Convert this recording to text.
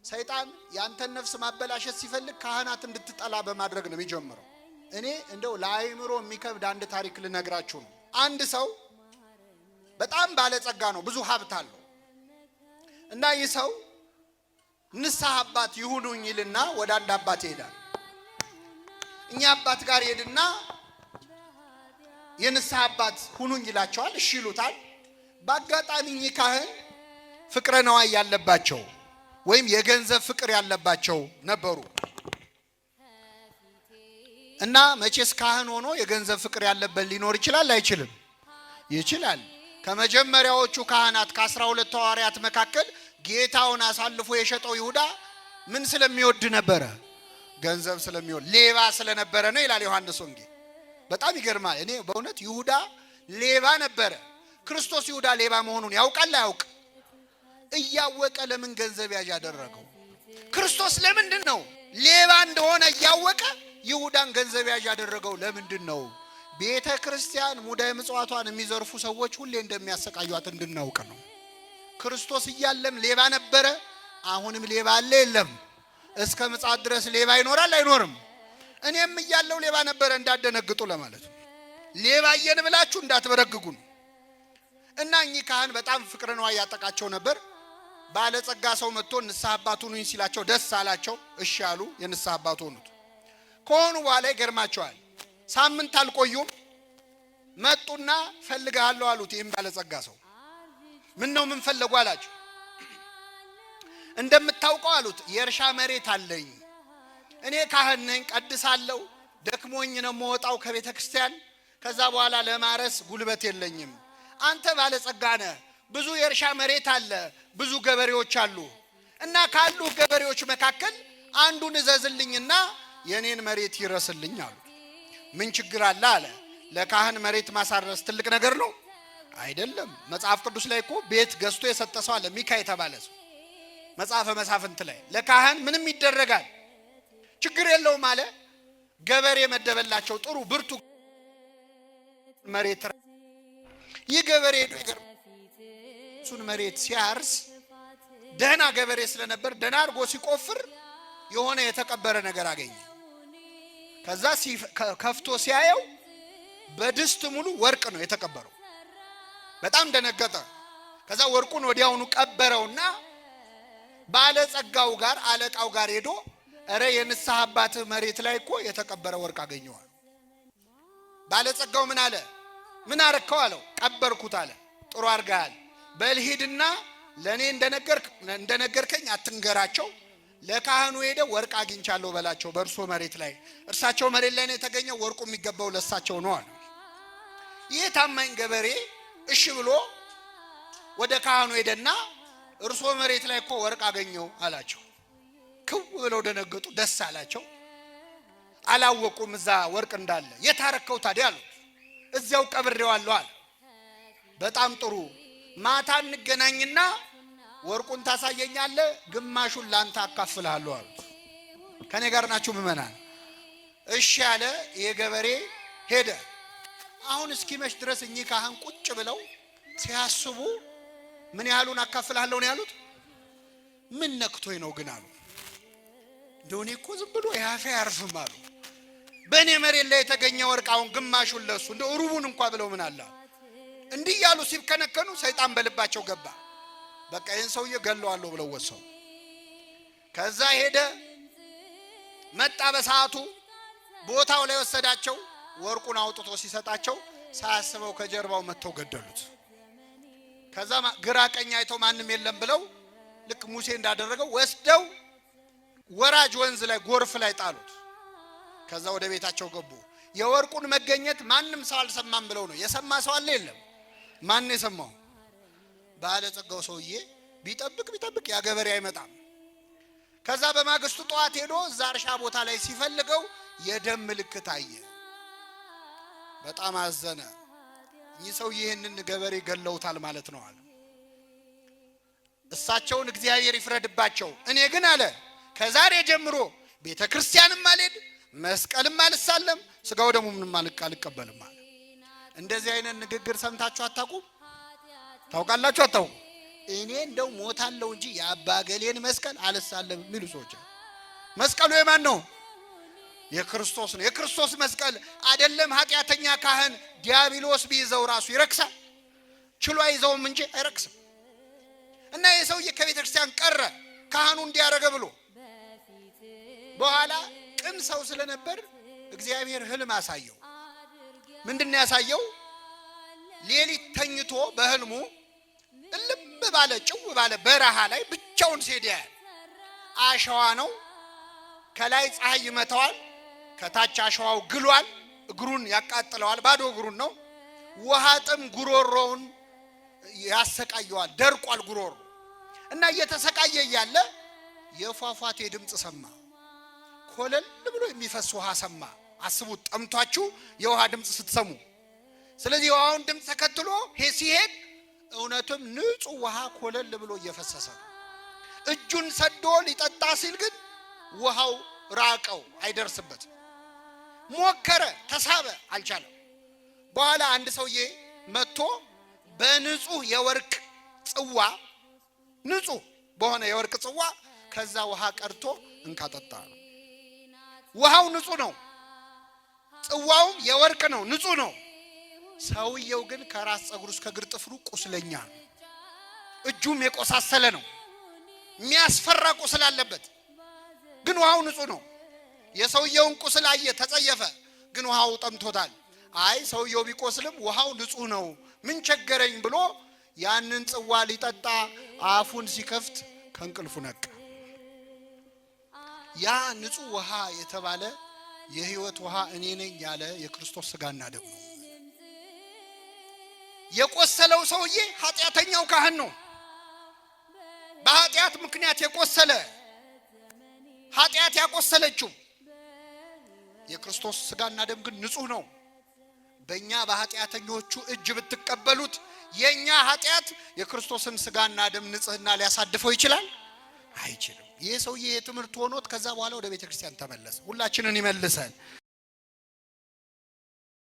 ሰይጣን ያንተን ነፍስ ማበላሸት ሲፈልግ ካህናት እንድትጠላ በማድረግ ነው የሚጀምረው። እኔ እንደው ለአይምሮ የሚከብድ አንድ ታሪክ ልነግራችሁ ነው። አንድ ሰው በጣም ባለጸጋ ነው፣ ብዙ ሀብት አለው እና ይህ ሰው ንስሐ አባት ይሁኑኝ ይልና ወደ አንድ አባት ይሄዳል። እኛ አባት ጋር ይሄድና የንስሐ አባት ሁኑኝ ይላቸዋል። እሺ ይሉታል። በአጋጣሚ እኚህ ካህን ፍቅረ ነዋይ ያለባቸው ወይም የገንዘብ ፍቅር ያለባቸው ነበሩ እና መቼስ ካህን ሆኖ የገንዘብ ፍቅር ያለበት ሊኖር ይችላል አይችልም? ይችላል። ከመጀመሪያዎቹ ካህናት ከ12 ሐዋርያት መካከል ጌታውን አሳልፎ የሸጠው ይሁዳ ምን ስለሚወድ ነበረ? ገንዘብ ስለሚወድ፣ ሌባ ስለነበረ ነው ይላል ዮሐንስ ወንጌል። በጣም ይገርማል። እኔ በእውነት ይሁዳ ሌባ ነበረ። ክርስቶስ ይሁዳ ሌባ መሆኑን ያውቃል አያውቅ? እያወቀ ለምን ገንዘብ ያዥ ያደረገው? ክርስቶስ ለምንድን ነው ሌባ እንደሆነ እያወቀ ይሁዳን ገንዘብ ያዥ ያደረገው? ለምንድን ነው? ቤተ ክርስቲያን ሙዳየ ምጽዋቷን የሚዘርፉ ሰዎች ሁሌ እንደሚያሰቃዩት እንድናውቅ ነው። ክርስቶስ እያለም ሌባ ነበረ፣ አሁንም ሌባ አለ የለም? እስከ ምጽአት ድረስ ሌባ ይኖራል አይኖርም? እኔም እያለው ሌባ ነበረ እንዳደነግጡ ለማለት ነው። ሌባየን ብላችሁ እንዳትበረግጉ ነው። እና እኚህ ካህን በጣም ፍቅር ነው ያጠቃቸው ነበር። ባለጸጋ ሰው መጥቶ ንስሐ አባት ሁኑኝ ሲላቸው ደስ አላቸው። እሺ አሉ። የንስሐ አባት ሆኑት። ከሆኑ በኋላ ይገርማቸዋል። ሳምንት አልቆዩም። መጡና ፈልጋለሁ አሉት። ይህም ባለጸጋ ሰው ምን ነው ምን ፈለጉ አላቸው። እንደምታውቀው አሉት የእርሻ መሬት አለኝ፣ እኔ ካህን ነኝ፣ ቀድሳለሁ፣ ደክሞኝ ነው የምወጣው ከቤተ ክርስቲያን። ከዛ በኋላ ለማረስ ጉልበት የለኝም። አንተ ባለጸጋ ነህ፣ ብዙ የእርሻ መሬት አለ፣ ብዙ ገበሬዎች አሉ እና ካሉ ገበሬዎች መካከል አንዱን እዘዝልኝና የኔን መሬት ይረስልኝ አሉ። ምን ችግር አለ አለ። ለካህን መሬት ማሳረስ ትልቅ ነገር ነው አይደለም? መጽሐፍ ቅዱስ ላይ እኮ ቤት ገዝቶ የሰጠ ሰው አለ፣ ሚካ የተባለ ሰው። መጽሐፈ መሳፍንት ላይ ለካህን ምንም ይደረጋል፣ ችግር የለውም አለ። ገበሬ መደበላቸው፣ ጥሩ ብርቱ መሬት። ይህ ገበሬ እሱን መሬት ሲያርስ ደህና ገበሬ ስለነበር ደህና አድርጎ ሲቆፍር የሆነ የተቀበረ ነገር አገኘ። ከዛ ከፍቶ ሲያየው በድስት ሙሉ ወርቅ ነው የተቀበረው። በጣም ደነገጠ። ከዛ ወርቁን ወዲያውኑ ቀበረውና ባለጸጋው ጋር አለቃው ጋር ሄዶ እረ የንስሐ አባት መሬት ላይ እኮ የተቀበረ ወርቅ አገኘዋል። ባለጸጋው ምን አለ? ምን አረከው አለው። ቀበርኩት አለ። ጥሩ አድርገሃል። በልሂድና ለኔ እንደነገርከኝ አትንገራቸው፣ ለካህኑ ሄደ ወርቅ አግኝቻለሁ በላቸው በእርሶ መሬት ላይ። እርሳቸው መሬት ላይ ነው የተገኘው፣ ወርቁ የሚገባው ለሳቸው ነው አለ። ይህ ታማኝ ገበሬ እሺ ብሎ ወደ ካህኑ ሄደና እርሶ መሬት ላይ እኮ ወርቅ አገኘው አላቸው። ክው ብለው ደነገጡ፣ ደስ አላቸው። አላወቁም እዛ ወርቅ እንዳለ። የታረከው ታዲያ አሉት። እዚያው ቀብሬዋለሁ አለ። በጣም ጥሩ፣ ማታ እንገናኝና ወርቁን ታሳየኛለህ፣ ግማሹን ላንተ አካፍልሃለሁ አሉት። ከኔ ጋር ናችሁ ምእመናን? እሺ አለ። የገበሬ ሄደ። አሁን እስኪመሽ ድረስ እኚህ ካህን ቁጭ ብለው ሲያስቡ ምን ያህሉን አካፍልሃለሁ ነው ያሉት? ምን ነክቶኝ ነው ግን አሉ። እንደሆነ እኮ ዝም ብሎ ያፈ ያርፍም አሉ። በእኔ መሬት ላይ የተገኘ ወርቅ አሁን ግማሹን ለሱ እንደ ሩቡን እንኳን ብለው ምን አለ እንዲህ ያሉ ሲከነከኑ ሰይጣን በልባቸው ገባ። በቃ ይህን ሰውዬ ገለዋለሁ ብለው ወሰኑ። ከዛ ሄደ መጣ። በሰዓቱ ቦታው ላይ ወሰዳቸው። ወርቁን አውጥቶ ሲሰጣቸው ሳያስበው ከጀርባው መተው ገደሉት። ከዛ ግራ ቀኝ አይተው ማንም የለም ብለው ልክ ሙሴ እንዳደረገው ወስደው ወራጅ ወንዝ ላይ ጎርፍ ላይ ጣሉት። ከዛ ወደ ቤታቸው ገቡ። የወርቁን መገኘት ማንም ሰው አልሰማም ብለው ነው። የሰማ ሰው አለ የለም? ማን ነው የሰማው? ባለጸጋው ሰውዬ ቢጠብቅ ያ ገበሬ አይመጣም። ከዛ በማግስቱ ጠዋት ሄዶ እዛ እርሻ ቦታ ላይ ሲፈልገው የደም ምልክት አየ። በጣም አዘነ። ይህ ሰው ይህንን ገበሬ ገለውታል ማለት ነው አለ። እሳቸውን እግዚአብሔር ይፍረድባቸው። እኔ ግን አለ ከዛሬ ጀምሮ ቤተ ክርስቲያንም አልሄድ፣ መስቀልም አልሳለም፣ ስጋው ደሙ ምንም አልቀበልም አለ። እንደዚህ አይነት ንግግር ሰምታችሁ አታውቁም? ታውቃላችሁ አታውቁም? እኔ እንደው ሞታለሁ እንጂ የአባ ገሌን መስቀል አልሳለም የሚሉ ሰዎች። መስቀሉ የማን ነው? የክርስቶስ ነው። የክርስቶስ መስቀል አይደለም ኃጢአተኛ ካህን ዲያብሎስ ቢይዘው ራሱ ይረክሳል። ችሎ አይዘውም እንጂ አይረክስም። እና የሰውዬ ከቤተ ክርስቲያን ቀረ ካህኑ እንዲያረገ ብሎ። በኋላ ቅን ሰው ስለነበር እግዚአብሔር ህልም አሳየው። ምንድነው ያሳየው? ሌሊት ተኝቶ በህልሙ እልም ባለ ጭው ባለ በረሃ ላይ ብቻውን ሲሄድ ያያል። አሸዋ ነው፣ ከላይ ፀሐይ ይመታዋል፣ ከታች አሸዋው ግሏል፣ እግሩን ያቃጥለዋል፣ ባዶ እግሩን ነው። ውሃ ጥም ጉሮሮውን ያሰቃየዋል፣ ደርቋል ጉሮሮ። እና እየተሰቃየ ያለ የፏፏቴ ድምጽ ሰማ። ኮለል ብሎ የሚፈስ ውሃ ሰማ። አስቡት ጠምቷችሁ የውሃ ድምጽ ስትሰሙ። ስለዚህ የውሃውን ድምጽ ተከትሎ ሲሄድ እውነትም ንጹህ ውሃ ኮለል ብሎ እየፈሰሰ ነው። እጁን ሰዶ ሊጠጣ ሲል ግን ውሃው ራቀው፣ አይደርስበት። ሞከረ፣ ተሳበ፣ አልቻለም። በኋላ አንድ ሰውዬ መጥቶ በንጹህ የወርቅ ጽዋ፣ ንጹህ በሆነ የወርቅ ጽዋ ከዛ ውሃ ቀርቶ እንካጠጣ ነው። ውሃው ንጹህ ነው፣ ጽዋውም የወርቅ ነው፣ ንጹህ ነው። ሰውየው ግን ከራስ ጸጉሩ እስከ እግር ጥፍሩ ቁስለኛ ነው። እጁም የቆሳሰለ ነው፣ የሚያስፈራ ቁስል አለበት። ግን ውሃው ንጹህ ነው። የሰውየውን ቁስል አየ፣ ተጸየፈ። ግን ውሃው ጠምቶታል። አይ ሰውየው ቢቆስልም ውሃው ንጹህ ነው፣ ምን ቸገረኝ ብሎ ያንን ጽዋ ሊጠጣ አፉን ሲከፍት ከእንቅልፉ ነቃ። ያ ንጹህ ውሃ የተባለ የህይወት ውሃ እኔ ነኝ ያለ የክርስቶስ ሥጋና ደም ነው። የቆሰለው ሰውዬ ኃጢአተኛው ካህን ነው። በኃጢአት ምክንያት የቆሰለ ኃጢአት ያቆሰለችው የክርስቶስ ሥጋና ደም ግን ንጹህ ነው። በእኛ በኃጢአተኞቹ እጅ ብትቀበሉት የኛ ኃጢአት የክርስቶስን ሥጋና ደም ንጽህና ሊያሳድፈው ይችላል? አይችልም። ይህ ሰውዬ የትምህርት ሆኖት ከዛ በኋላ ወደ ቤተ ክርስቲያን ተመለሰ። ሁላችንን ይመልሰን።